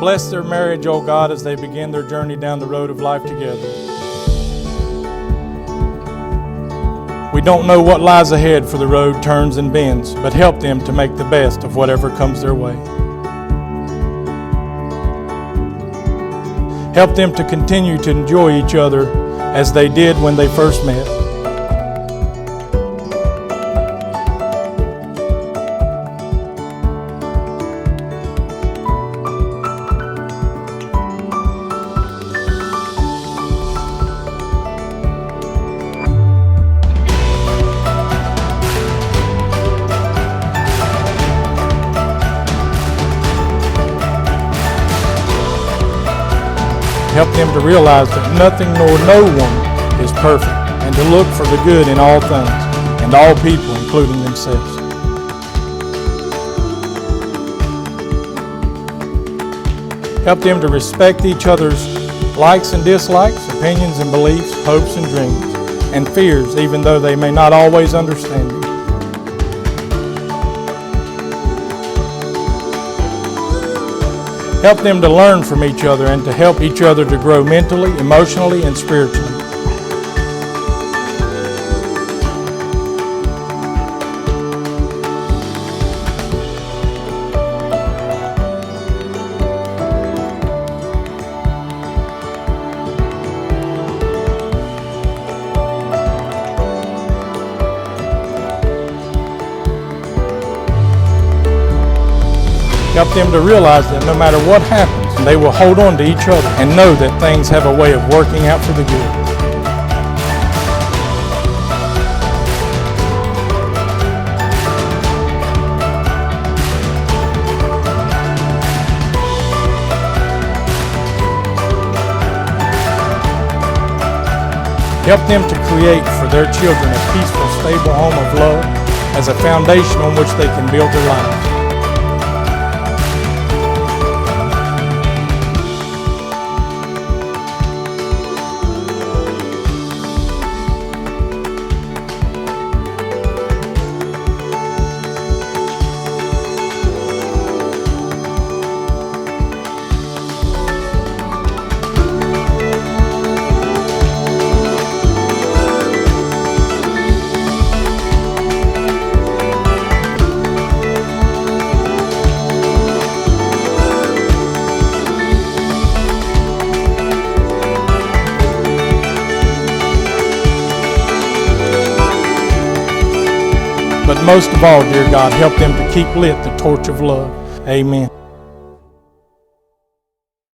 Bless their marriage, oh God, as they begin their journey down the road of life together. We don't know what lies ahead, for the road turns and bends, but help them to make the best of whatever comes their way. Help them to continue to enjoy each other as they did when they first met. Help them to realize that nothing nor no one is perfect, and to look for the good in all things and all people, including themselves. Help them to respect each other's likes and dislikes, opinions and beliefs, hopes and dreams, and fears, even though they may not always understand them. Help them to learn from each other and to help each other to grow mentally, emotionally, and spiritually. Help them to realize that no matter what happens, they will hold on to each other and know that things have a way of working out for the good. Help them to create for their children a peaceful, stable home of love as a foundation on which they can build their lives. But most of all, dear God, help them to keep lit the torch of love. Amen.